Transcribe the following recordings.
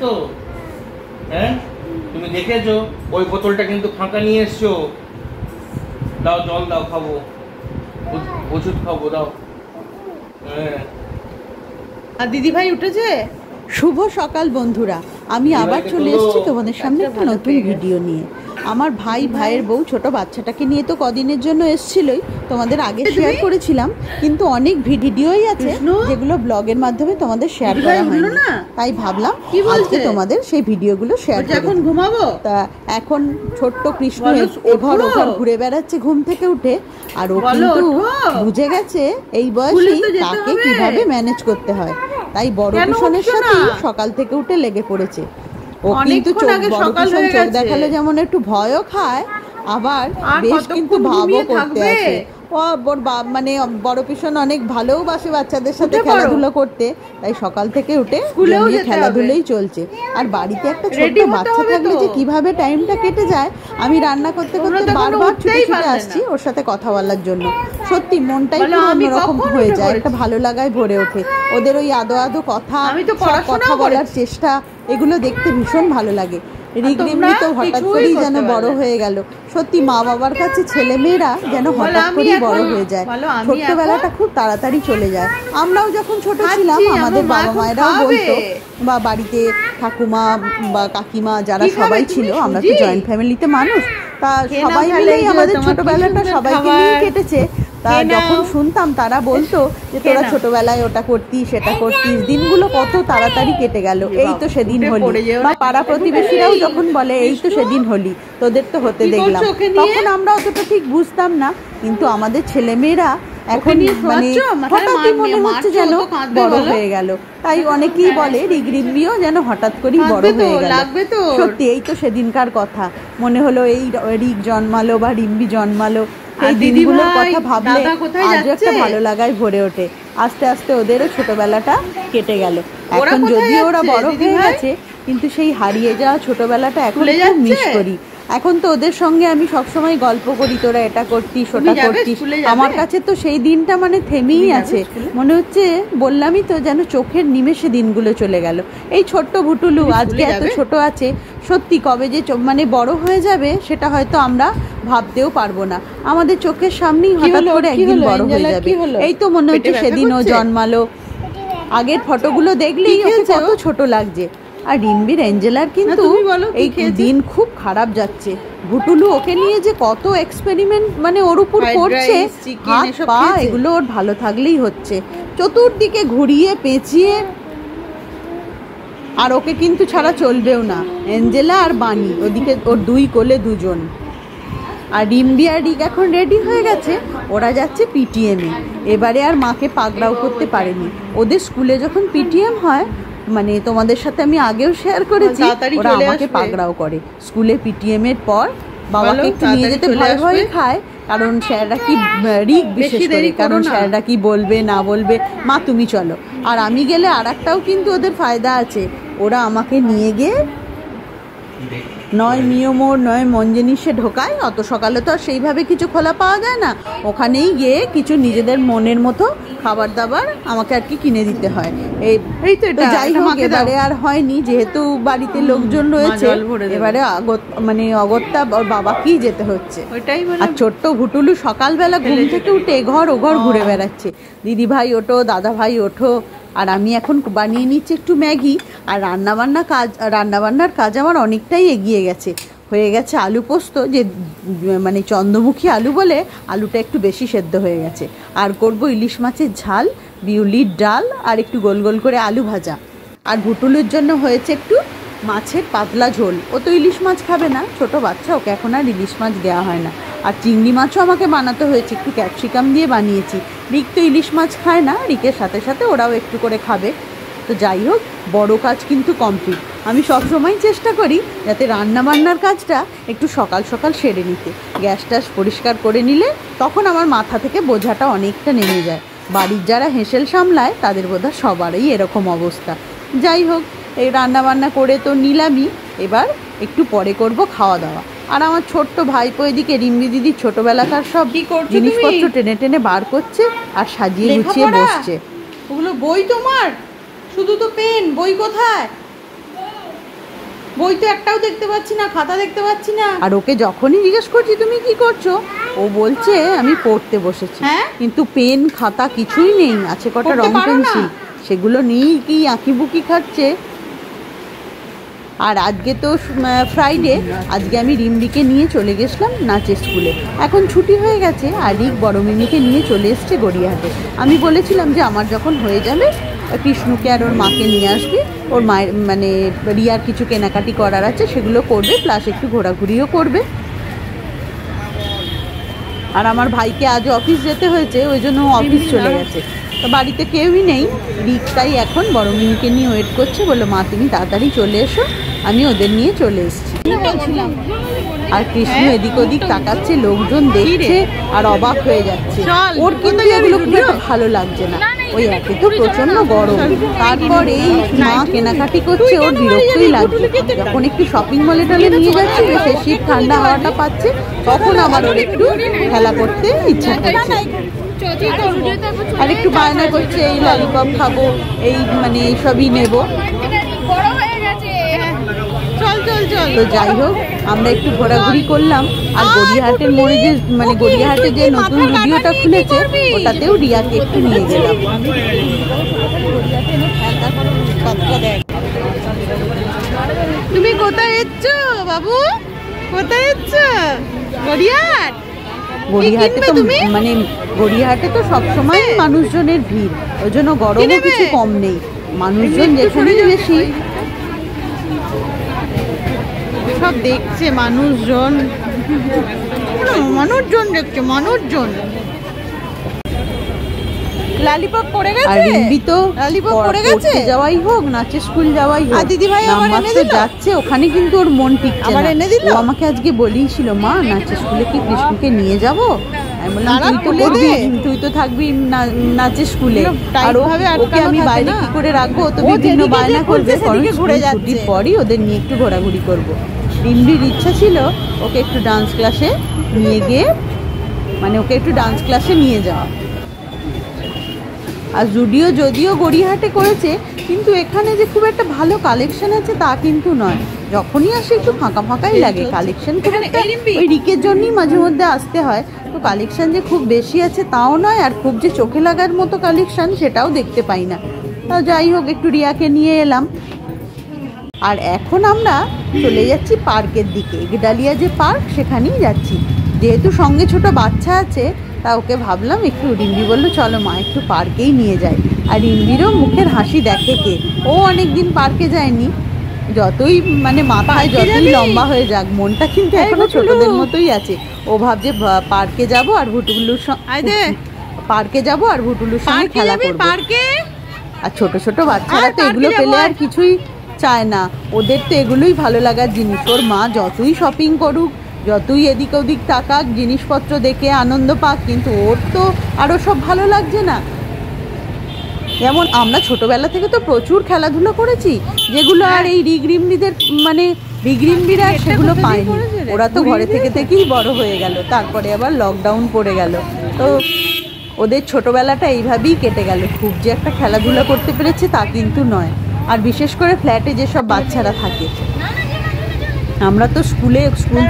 তো হ্যাঁ তুমি দেখেছো ওই বোতলটা কিন্তু ফাঁকা নিয়ে এসছো। দাও জল দাও, খাবো, ওষুধ খাবো, দাও। হ্যাঁ আর দিদি ভাই উঠেছে। শুভ সকাল বন্ধুরা, আমি আবার চলে এসেছি তোমাদের সামনে একটা নতুন ভিডিও নিয়ে। আমার ভাইয়ের বউ ছোট বাচ্চাটাকে নিয়ে তো কদিনের জন্য এসেছিলই, তোমাদের আগে শেয়ার করেছিলাম, কিন্তু অনেক ভিডিওই আছে যেগুলো ব্লগের মাধ্যমে তোমাদের শেয়ার করা হয়নি, তাই ভাবলাম আজকে তোমাদের সেই ভিডিওগুলো শেয়ার করি। এখন ঘুমাবো, তা এখন ছোট্ট কৃষ্ণ এঘর ওঘর ঘুরে বেড়াচ্ছে ঘুম থেকে উঠে, আর ও কিন্তু বুঝে গেছে এই বয়সে তাকে কিভাবে ম্যানেজ করতে হয়, তাই বড় পিছনের সাথে সকাল থেকে উঠে লেগে পড়েছে। ও কিন্তু চোখ দেখালে যেমন একটু ভয়ও খায়, আবার বেশ কিন্তু ভাবও করতে আছে। মানে বড় পিছন অনেক ভালোবাসে বাচ্চাদের সাথে খেলাধুলো করতে, তাই সকাল থেকে উঠে খেলাধুলোই চলছে। আর বাড়িতে একটা ছোট্ট বাচ্চা থাকলে যে কিভাবে টাইমটা কেটে যায়, আমি রান্না করতে করতে বারবার ছুটে ছুটে আসছি ওর সাথে কথা বলার জন্য। সত্যি মনটাই অন্যরকম হয়ে যায়, একটা ভালো লাগায় ভরে ওঠে। ওদের ওই আদো আদো কথা বলার চেষ্টা, এগুলো দেখতে ভীষণ ভালো লাগে। রিগরিমি তো হঠাৎ করেই যেন বড় হয়ে গেল। সত্যি মা বাবার কাছে ছেলে মেয়েরা যেন হঠাৎ করেই বড় হয়ে যায়, ছোট্টবেলাটা খুব তাড়াতাড়ি চলে যায়। আমরাও যখন ছোট ছিলাম আমাদের বাবা মায়েরাও বলতো, বা বাড়িতে ঠাকুমা বা কাকিমা যারা সবাই ছিল, আমরা তো জয়েন্ট ফ্যামিলিতে মানুষ, তা সবাই মিলেই আমাদের ছোটবেলাটা সবাইকে নিয়ে কেটেছে। তা যখন শুনতাম তারা বলতো যে তোরা ছোটবেলায় ওটা করতিস সেটা করতিস, দিনগুলো কত তাড়াতাড়ি কেটে গেল, এই তো সেদিন হলি। বা পাড়া প্রতিবেশীরাও যখন বলে এই তো সেদিন হলি, তোদের তো হতে দেখলাম, তখন আমরা অতটা ঠিক বুঝতাম না, কিন্তু আমাদের ছেলেমেয়েরা এখন মানে হঠাৎই মনে হচ্ছে যেন বড় হয়ে গেল। তাই অনেকেই বলে রিগরিমিও যেন হঠাৎ করেই বড় হয়ে গেল। সত্যি এই তো সেদিনকার কথা, মনে হলো এই রিগ জন্মালো বা রিম্বি জন্মালো, এই দিনগুলোর কথা ভাবলে আজ একটা ভালো লাগায় ভরে ওঠে। আস্তে আস্তে ওদেরও ছোটবেলাটা কেটে গেল। এখন যদিও ওরা বড় হয়ে গেছে, কিন্তু সেই হারিয়ে যাওয়া ছোটবেলাটা এখন খুব মিস করি। এখন তো ওদের সঙ্গে আমি সবসময় গল্প করি, তোরা এটা করতিস ওটা করতিস। আমার কাছে তো সেই দিনটা মানে থেমেই আছে, মনে হচ্ছে বললামই তো যেন চোখের নিমেষে দিনগুলো চলে গেল। এই ছোট্ট ভুটুলু আজকে এত ছোট আছে, সত্যি কবে যে মানে বড় হয়ে যাবে সেটা হয়তো আমরা ভাবতেও পারবো না। আমাদের চোখের সামনেই হঠাৎ করে একদিন বড় হয়ে যাবে। এই তো মনে হচ্ছে সেদিন ও জন্মালো, আগের ফটোগুলো দেখলেই ওকে কত ছোট লাগছে। আর রিম্বির অ্যাঞ্জেলার কিন্তু এই দিন খুব খারাপ যাচ্ছে। ভুটুলু ওকে নিয়ে যে কত এক্সপেরিমেন্ট মানে ওর উপর করছে, হাত পা এগুলো ওর ভালো থাকলেই হচ্ছে, চতুর্দিকে ঘুরিয়ে পেঁচিয়ে। আর ওকে কিন্তু ছাড়া চলবেও না, অ্যাঞ্জেলা আর বানি, ওদিকে ওর দুই কোলে দুজন। আর রিম্বি আর রিক এখন রেডি হয়ে গেছে, ওরা যাচ্ছে পিটিএমে। এবারে আর মাকে পাকড়াও করতে পারেনি। ওদের স্কুলে যখন পিটিএম হয়, মানে তোমাদের সাথে আমি আগেও শেয়ার করেছি, ওরা আমাকে পাকড়াও করে। স্কুলে পিটিএম এর পর বাবাকে একটু নিয়ে যেতে ভয় ভয় খায়, কারণ স্যাররা কি, রিক বিশেষ করে, কারণ স্যাররা কি বলবে না বলবে, মা তুমি চলো। আর আমি গেলে আর একটাও কিন্তু ওদের ফায়দা আছে, ওরা আমাকে নিয়ে গিয়ে নয় মিয়মোর নয় মঞ্জেনিসে ঢোকায়। অত সকালে তো আর সেইভাবে কিছু খোলা পাওয়া যায় না, ওখানেই গিয়ে কিছু নিজেদের মনের মতো খাবার দাবার আমাকে আর কি কিনে দিতে হয়। এই তো এটা যাই হোক, এবারে আর হয়নি, যেহেতু বাড়িতে লোকজন রয়েছে, এবারে মানে অগত্যা ওর বাবাকেই যেতে হচ্ছে। আর ছোট্ট ভুটুলু সকালবেলা ঘুম থেকে উঠে এঘর ওঘর ঘুরে বেড়াচ্ছে, দিদি ভাই ওঠো, দাদা ভাই ওঠো। আর আমি এখন বানিয়ে নিচ্ছি একটু ম্যাগি। আর রান্নাবান্নার কাজ আমার অনেকটাই এগিয়ে গেছে, হয়ে গেছে আলু পোস্ত, যে মানে চন্দ্রমুখী আলু বলে আলুটা একটু বেশি সেদ্ধ হয়ে গেছে। আর করব ইলিশ মাছের ঝাল, বিউলির ডাল, আর একটু গোল গোল করে আলু ভাজা। আর ভুটুলুর জন্য হয়েছে একটু মাছের পাতলা ঝোল, ও তো ইলিশ মাছ খাবে না, ছোট বাচ্চা, ওকে এখন আর ইলিশ মাছ দেওয়া হয় না। আর চিংড়ি মাছও আমাকে বানাতে হয়েছে, একটু ক্যাপসিকাম দিয়ে বানিয়েছি। রিক তো ইলিশ মাছ খায় না, রিকের সাথে সাথে ওরাও একটু করে খাবে। তো যাই হোক, বড় কাজ কিন্তু কমপ্লিট। আমি সবসময় চেষ্টা করি যাতে রান্নাবান্নার কাজটা একটু সকাল সকাল সেরে নিতে, গ্যাস ট্যাস পরিষ্কার করে নিলে তখন আমার মাথা থেকে বোঝাটা অনেকটা নেমে যায়। বাড়ির যারা হেঁসেল সামলায় তাদের বোধহয় সবারই এরকম অবস্থা। যাই হোক, এই রান্নাবান্না করে তো নিলামই, এবার একটু পরে করব খাওয়া দাওয়া। আর আমার ছোট্ট ভাইপো এদিকে রিম্বি দিদির ছোটবেলাকার সব জিনিসপত্র টেনে টেনে বার করছে আর সাজিয়ে গুছিয়ে বসছে। ওগুলো বই তোমার? শুধু তো পেন, বই কোথায়? বই তো একটাও দেখতে পাচ্ছি না, খাতা দেখতে পাচ্ছি না। আর ওকে যখনই জিজ্ঞেস করছি তুমি কি করছো, ও বলছে আমি পড়তে বসেছি। হ্যাঁ, কিন্তু পেন খাতা কিছুই নেই, আছে কটা রং পেন্সিল, সেগুলো নিয়েই কি আঁকিবুকি খাচ্ছে। আর আজকে তো ফ্রাইডে, আজকে আমি রিম্বিকে নিয়ে চলে গেছিলাম নাচের স্কুলে। এখন ছুটি হয়ে গেছে আর রিক বড় মিমিকে নিয়ে চলে এসছে গড়িয়াহাটে। আমি বলেছিলাম যে আমার যখন হয়ে যাবে কৃষ্ণকে আর ওর মাকে নিয়ে আসবি, ওর মায়ের মানে রিয়ার কিছু কেনাকাটি করার আছে সেগুলো করবে, প্লাস একটু ঘোরাঘুরিও করবে। আর আমার ভাইকে আজ অফিস যেতে হয়েছে, ওই জন্য অফিস চলে গেছে, তো বাড়িতে কেউই নেই। রিক তাই এখন বড় মিমিকে নিয়ে ওয়েট করছে, বললো মা তুমি তাড়াতাড়ি চলে এসো, আমি ওদের নিয়ে চলে এসেছি। আর কৃষ্ণ এদিক ওদিক তাকাচ্ছে, লোকজন দেখছে আর অবাক হয়ে যাচ্ছে। ওর কিন্তু এগুলো খুব একটা ভালো লাগছে না, ওই একে তো প্রচন্ড গরম, তারপর এই মা কেনাকাটি করছে, ওর বিরক্তই লাগছে। যখন একটু শপিং মলে টলে নিয়ে যাচ্ছে, বেশ শীত ঠান্ডা হাওয়াটা পাচ্ছে, তখন আবার ওর একটু খেলা করতে ইচ্ছা করছে। আর একটু বায়না করছে এই ললিপপ খাবো, এই মানে এইসবই নেবো। তো যাই হোক, আমরা একটু ঘোরাঘুরি করলাম। আর গড়িয়াহাটের মোড়ে যে মানে গড়িয়াহাটে যে নতুন ভিডিওটা খুলেছে, ওটাতেও রিয়াকে একটু নিয়ে গেলাম। তুমি কোথায় এসছো বাবু, কোথায় এসছো? গড়িয়াহাট। গড়িয়াহাটে তো মানে গড়িয়াহাটে তো সবসময় মানুষজনের ভিড়, ওই জন্য গরমও কিছু কম নেই, মানুষজন যেখানেই বেশি সব দেখছে মানুষজন, মানুষজন দেখছে মানুষজন। লালিপপ পড়ে গেছে, আর রিম্বি তো লালিপপ পড়ে গেছে, যাওয়াই হোক নাচে স্কুল যাওয়াই হোক, দিদি ভাই আমার এনে দিল, যাচ্ছে ওখানে কিন্তু ওর মন টিকছে না। এনে দিল, ও আমাকে আজকে বলেইছিল মা নাচে স্কুলে কি কৃষ্ণকে নিয়ে যাব। আমি বললাম তুই তো করবি, তুই তো থাকবি নাচের স্কুলে, আর ওকে আমি বাইরে কি করে রাখবো, তো বিভিন্ন বায়না করবে, ছুটির পরই ওদের নিয়ে একটু ঘোরাঘুরি করবো। রিম্বির ইচ্ছা ছিল ওকে একটু ডান্স ক্লাসে নিয়ে গিয়ে মানে ওকে একটু ডান্স ক্লাসে নিয়ে যাওয়া। আর জুডিও যদিও গড়িয়াহাটে করেছে, কিন্তু এখানে যে খুব একটা ভালো কালেকশন আছে তা কিন্তু নয়, যখনই আসে একটু ফাঁকা ফাঁকাই লাগে কালেকশন। ওই রিকের জন্যই মাঝে মধ্যে আসতে হয়, তো কালেকশন যে খুব বেশি আছে তাও নয়, আর খুব যে চোখে লাগার মতো কালেকশন সেটাও দেখতে পাই না। তা যাই হোক, একটু রিয়াকে নিয়ে এলাম। আর এখন আমরা চলে যাচ্ছি পার্কের দিকে, গেডালিয়া যে পার্ক সেখানেই যাচ্ছি। যেহেতু সঙ্গে ছোট বাচ্চা আছে, তা ওকে ভাবলাম একটু, রিম্বি বললো চলো মা একটু পার্কেই নিয়ে যাই। আর রিম্বিরও মুখের হাসি দেখে কে, ও অনেকদিন পার্কে যায়নি, যতই মানে মাথায় যতই লম্বা হয়ে যাক, মনটা কিন্তু এখনো ছোটদের মতোই আছে। ও ভাবছে পার্কে যাব আর ভুটুগুলোর সঙ্গে পার্কে যাব আর ভুটুলুর সঙ্গে খেলা করব। আর ছোট ছোট বাচ্চারা তো এগুলো পেলে আর কিছুই চায় না, ওদের তো এগুলোই ভালো লাগার জিনিস। ওর মা যতই শপিং করুক, যতই এদিক ওদিক তাকাক, জিনিসপত্র দেখে আনন্দ পাক, কিন্তু ওর তো আরও সব ভালো লাগছে না। যেমন আমরা ছোটবেলা থেকে তো প্রচুর খেলাধুলো করেছি, যেগুলো আর এই রিগরিম্বিদের মানে রিগরিম্বিরা সেগুলো পায়নি। ওরা তো ঘরে থেকে থেকেই বড় হয়ে গেল, তারপরে আবার লকডাউন পড়ে গেল, তো ওদের ছোটবেলাটা এইভাবেই কেটে গেল। খুব যে একটা খেলাধুলা করতে পেরেছে তা কিন্তু নয়। আর বিশেষ করে ফ্ল্যাটে যেসব বাচ্চারা থাকে, আমরা তো স্কুল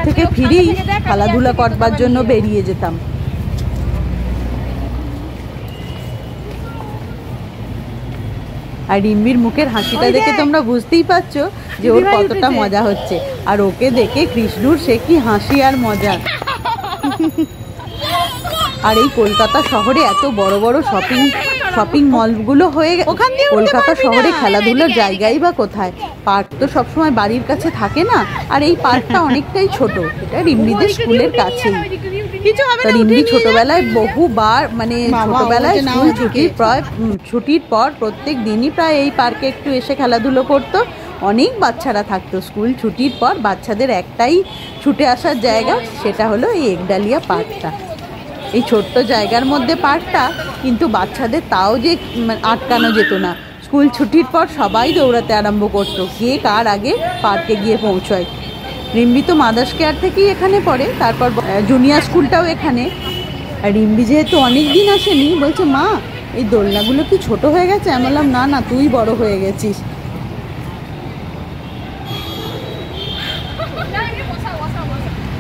থেকে ফিরেই খেলাধুলা করবার জন্য বেরিয়ে যেতাম। আর রিম্বির মুখের হাসিটা দেখে তোমরা বুঝতেই পারছো যে ওর কতটা মজা হচ্ছে। আর ওকে দেখে কৃষ্ণুর সে কি হাসি আর মজা। আর এই কলকাতা শহরে এত বড় বড় শপিং মলগুলো হয়ে গেছে, কলকাতা শহরে খেলাধুলার জায়গাই বা কোথায়? পার্ক তো সবসময় বাড়ির কাছে থাকে না, আর এই পার্কটা অনেকটাই ছোট, এটা রিম্বিদের স্কুলের কাছেই। রিম্বি ছোটবেলায় বহুবার মানে ছোটবেলায় স্কুল ছুটির পর প্রত্যেক দিনই প্রায় এই পার্কে একটু এসে খেলাধুলো করতো। অনেক বাচ্চারা থাকতো, স্কুল ছুটির পর বাচ্চাদের একটাই ছুটে আসার জায়গা, সেটা হলো এই একডালিয়া পার্কটা। এই ছোট্ট জায়গার মধ্যে পার্কটা, কিন্তু বাচ্চাদের তাও যে আটকানো যেত না। স্কুল ছুটির পর সবাই দৌড়াতে আরম্ভ করতো, কে কার আগে পার্কে গিয়ে পৌঁছয়। রিম্বি তো মাদার্স কেয়ার থেকেই এখানে পড়ে, তারপর জুনিয়র স্কুলটাও এখানে। আর রিম্বি যেহেতু অনেক দিন আসেনি, বলছে মা এই দোলনাগুলো কি ছোট হয়ে গেছে? আমি বললাম না না, তুই বড় হয়ে গেছিস।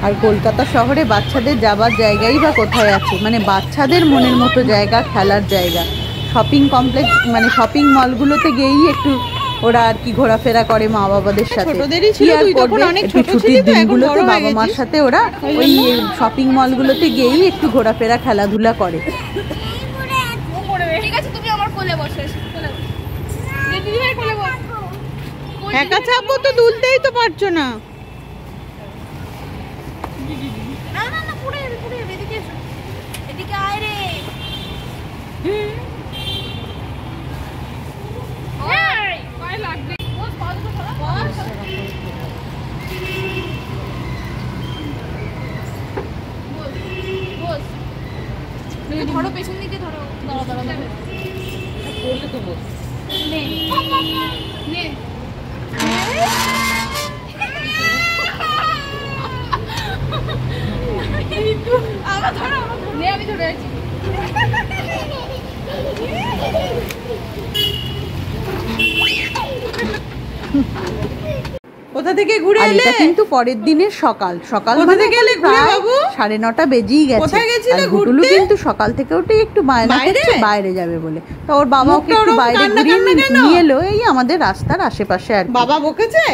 আর কলকাতা শহরে বাচ্চাদের যাবার জায়গাই বা কোথায় আছে, মানে বাচ্চাদের মনের মতো জায়গা, খেলার জায়গা, শপিং কমপ্লেক্স, মানে শপিং মলগুলোতে গিয়েই একটু ওরা আর কি ঘোরাফেরা করে মা বাবাদের সাথে। কি আর করবে, একটু ছুটির দিনগুলোতে বাবা মার সাথে ওরা ওই শপিং মলগুলোতে গিয়েই একটু ঘোরাফেরা খেলাধুলা করে। একা চাপো তো, দুলতেই তো পারছো না। ধরো পেছন দিকে ধরো, দাঁড়া দাঁড়া দাঁড়া বললে তো বস নে নে আমার ধরো নে, আমি ধরে আছি। কোথা থেকে ঘুরে এলে? এটা কিন্তু পরের দিনের সকাল। সকাল কোথা গেলে ঘুরে বাবু? 9:30 বেজেই গেছে। কোথায় গেছিলে ঘুরতে? গুটুলু কিন্তু সকাল থেকে উঠে একটু বায়না করছে বাইরে যাবে বলে। তো ওর বাবা ওকে একটু বাইরে ঘুরিয়ে নিয়ে এলো, এই আমাদের রাস্তার আশেপাশে আর কি। বাবা বকেছে?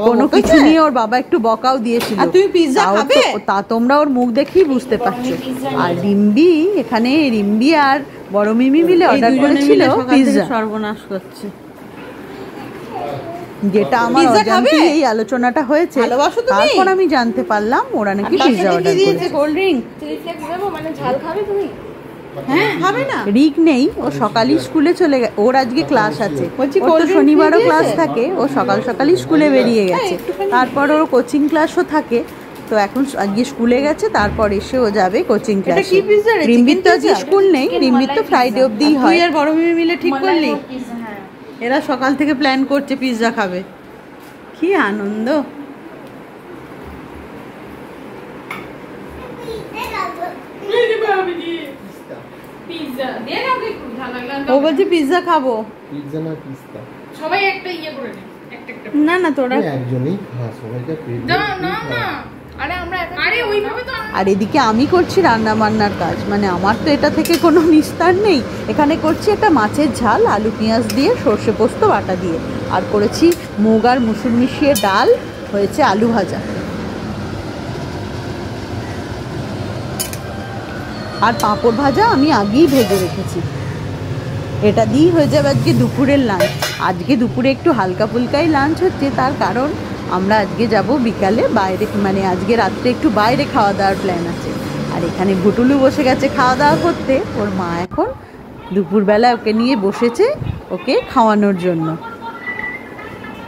কোনো কিছু নিয়ে ওর বাবা একটু বকাও দিয়েছিল। আর তুমি পিৎজা খাবে? তা তোমরা ওর মুখ দেখেই বুঝতে পারছো। আর রিম্বি, এখানে রিম্বি আর বড় মিমি মিলে অর্ডার করেছিল পিৎজা। সর্বনাশ করছে। যেটা আমার অজান্তে এই আলোচনাটা হয়েছে, তারপর আমি জানতে পারলাম ওরা নাকি পিৎজা অর্ডার করেছে। কোল্ড ড্রিঙ্ক চিলি ফ্লেক্স দেবো, মানে ঝাল খাবে তুমি? হ্যাঁ খাবে না? রিক নেই, ও সকালই স্কুলে চলে গেছে। ওর আজকে ক্লাস আছে, বলছি ওর তো শনিবারও ক্লাস থাকে। ও সকাল সকালই স্কুলে বেরিয়ে গেছে। তারপর ওর কোচিং ক্লাসও থাকে। তো এখন আজকে স্কুলে গেছে, তারপর এসে ও যাবে কোচিং ক্লাসে। কি পিৎজা রে? রিম্বির তো আজকে স্কুল নেই, রিম্বির তো ফ্রাইডে অবধিই হয়। তুই আর বড় মিমি মিলে ঠিক করলি? এরা সকাল থেকে প্ল্যান করছে পিৎজা খাবে। কি আনন্দ! ও বলছে পিৎজা খাবো। পিৎজা না পিস্তা? সবাই একটা ইয়ে করে নে, একটা একটা। না না তোরা একজনই খা, সবাইকে পেট না না না, আরে আমরা আরে ওইভাবে তো আর এদিকে আমি করছি রান্না বান্নার কাজ, মানে আমার তো এটা থেকে কোনো নিস্তার নেই। এখানে করছি একটা মাছের ঝাল, আলু পেঁয়াজ দিয়ে, সর্ষে পোস্ত বাটা দিয়ে। আর করেছি মুগ আর মুসুর মিশিয়ে ডাল, হয়েছে আলু ভাজা। আর পাঁপড় ভাজা আমি আগেই ভেজে রেখেছি। এটা দিয়েই হয়ে যাবে আজকে দুপুরের লাঞ্চ। আজকে দুপুরে একটু হালকা ফুলকাই লাঞ্চ হচ্ছে, তার কারণ আমরা আজকে যাব বিকালে বাইরে, মানে আজকে রাত্রে একটু বাইরে খাওয়া দাওয়ার প্ল্যান আছে। আর এখানে ভুটুলু বসে গেছে খাওয়া দাওয়া করতে। ওর মা এখন দুপুরবেলা ওকে নিয়ে বসেছে ওকে খাওয়ানোর জন্য।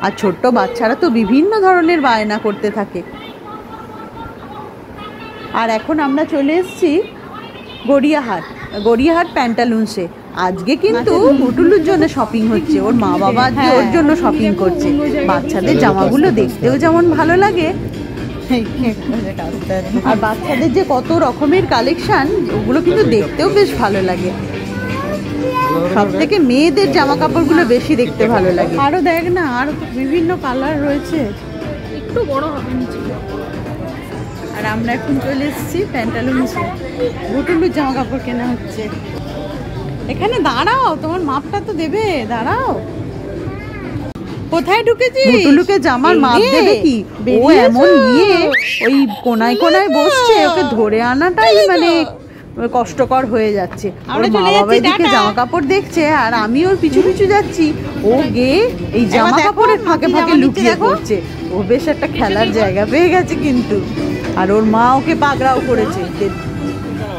আর ছোট্ট বাচ্চারা তো বিভিন্ন ধরনের বায়না করতে থাকে। আর এখন আমরা চলে এসেছি গড়িয়াহাট প্যান্টালুন্সে। আজকে কিন্তু ভুটুলুর জন্য শপিং হচ্ছে। ওর মা বাবা আজকে ওর জন্য শপিং করছে। বাচ্চাদের জামাগুলো দেখতেও যেমন ভালো লাগে, আর বাচ্চাদের যে কত রকমের কালেকশন, ওগুলো কিন্তু দেখতেও বেশ ভালো লাগে। সব থেকে মেয়েদের জামা কাপড়গুলো বেশি দেখতে ভালো লাগে। আরো দেখ না, আরো বিভিন্ন কালার রয়েছে। একটু বড় হবে নিচে। আর আমরা এখন চলে এসেছি প্যান্টালুন্সে। ভুটুলুর জামা কাপড় কেনা হচ্ছে। এখানে দাঁড়াও, তোমার মাপটা তো দেবে, দাঁড়াও। কোথায় ঢুকেছিস? ভুটুলুকে জামার মাপ দেবে কি? ও এমন গিয়ে ওই কোনায় কোনায় বসছে, ওকে ধরে আনাটাই মানে কষ্টকর হয়ে যাচ্ছে। ওর মা বাবা এদিকে জামা কাপড় দেখছে আর আমি ওর পিছু পিছু যাচ্ছি। ও গিয়ে এই জামা কাপড়ের ফাঁকে ফাঁকে লুকিয়ে পড়ছে। ও বেশ একটা খেলার জায়গা পেয়ে গেছে কিন্তু। আর ওর মা ওকে পাকড়াও করেছে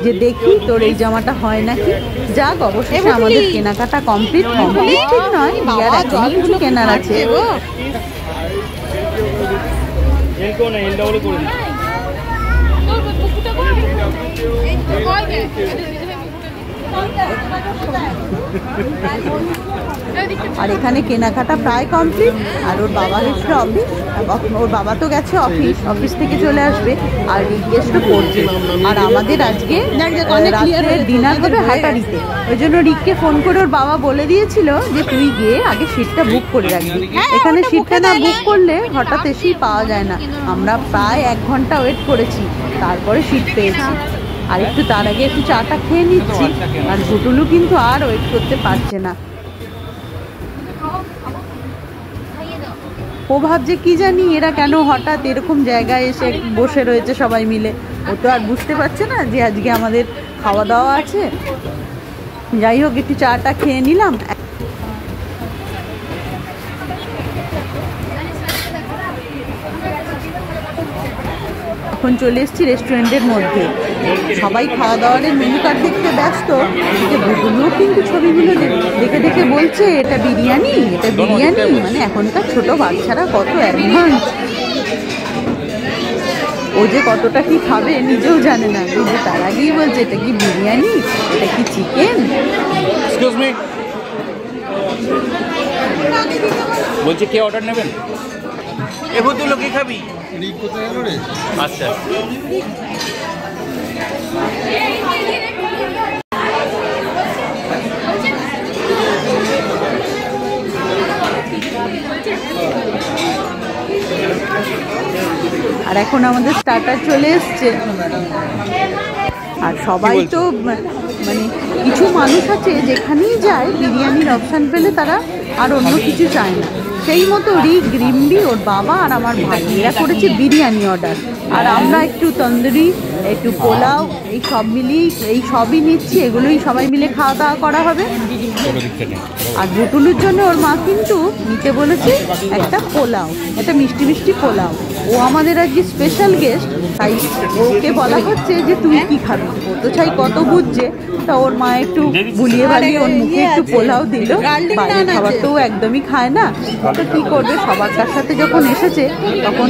যে দেখি তোর এই জামাটা হয় নাকি। যাক, অবশেষে আমাদের কেনাকাটা কমপ্লিট ঠিক নয়, বিয়ার এখনই কিছু কেনার আছে। আর এখানে কেনাকাটা প্রায় কমপ্লিট। আর ওর বাবা গেছিল অফিস, ওর বাবা তো গেছে অফিস থেকে চলে আসবে, আর রিকগেস্টও পড়ছে। আর আমাদের আজকে রাত্রে ডিনার হবে হাটারিতে, ওই জন্য রিককে ফোন করে ওর বাবা বলে দিয়েছিল যে তুই গিয়ে আগে সিটটা বুক করে রাখবি। এখানে সিটটা না বুক করলে হঠাৎ এসেই পাওয়া যায় না। আমরা প্রায় 1 ঘন্টা ওয়েট করেছি, তারপরে সিট পেয়েছি। আর একটু তার আগে একটু চাটা খেয়ে নিচ্ছি। আর ভুটুলু কিন্তু আর ওয়েট করতে পারছে না। ও ভাবছে কি জানি এরা কেন হঠাৎ এরকম জায়গায় এসে বসে রয়েছে সবাই মিলে। ও তো আর বুঝতে পারছে না যে আজকে আমাদের খাওয়া দাওয়া আছে। যাই হোক, একটু চাটা খেয়ে নিলাম। এখন চলে এসেছি রেস্টুরেন্টের মধ্যে, সবাই খাওয়া দাওয়ার মেনু কার্ড দেখতে ব্যস্ত। এদিকে ভুটুলুও কিন্তু ছবিগুলো দেখে দেখে বলছে এটা বিরিয়ানি, এটা বিরিয়ানি। মানে এখনকার ছোট বাচ্চারা কত অ্যাডভান্স, ও যে কতটা কি খাবে নিজেও জানে না, কিন্তু তার আগেই বলছে এটা কি বিরিয়ানি, এটা কি চিকেন। এক্সকিউজ মি, বলছি কে অর্ডার নেবেন? এ ভুতুলো কি খাবি? আচ্ছা, আর এখন আমাদের স্টার্টার চলে এসছে। আর সবাই তো মানে কিছু মানুষ আছে যেখানেই যায় বিরিয়ানির অপশান পেলে তারা আর অন্য কিছু চায় না। সেই মতো রিক, গ্রিমবি, ওর বাবা আর আমার ভাই এরা করেছে বিরিয়ানি অর্ডার। আর আমরা একটু তন্দুরি, একটু পোলাও, এই সব মিলিয়ে এই সবই নিচ্ছি। এগুলোই সবাই মিলে খাওয়া দাওয়া করা হবে। আর ভুটুলুর জন্য ওর মা কিন্তু নিতে বলেছে একটা পোলাও, একটা মিষ্টি মিষ্টি পোলাও। ও আমাদের আজকে স্পেশাল গেস্ট, তাই ওকে বলা হচ্ছে যে তুই কি খাবি। ও তো চাই কত বুঝছে, তা ওর মা একটু বুলিয়ে বালিয়ে ওর মুখে একটু পোলাও দিল। বাইরের খাবার তো ও একদমই খায় না, তো কি করবে, সবার কার সাথে যখন এসেছে তখন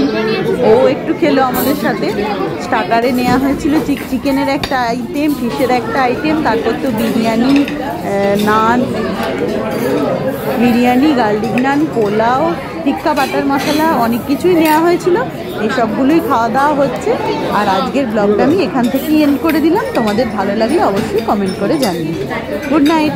ও একটু খেলো আমাদের সাথে। স্টার্টারে নেওয়া হয়েছিল চিকেনের একটা আইটেম, ফিশের একটা আইটেম, তারপর তো বিরিয়ানি, নান, বিরিয়ানি, গার্লিক নান, পোলাও, টিক্কা বাটার মশলা, অনেক কিছুই নেওয়া হয়েছিল। এই সবগুলোই খাওয়া দাওয়া হচ্ছে। আর আজকের ব্লগটা আমি এখান থেকেই এন্ড করে দিলাম। তোমাদের ভালো লাগলে অবশ্যই কমেন্ট করে জানিও। Good night.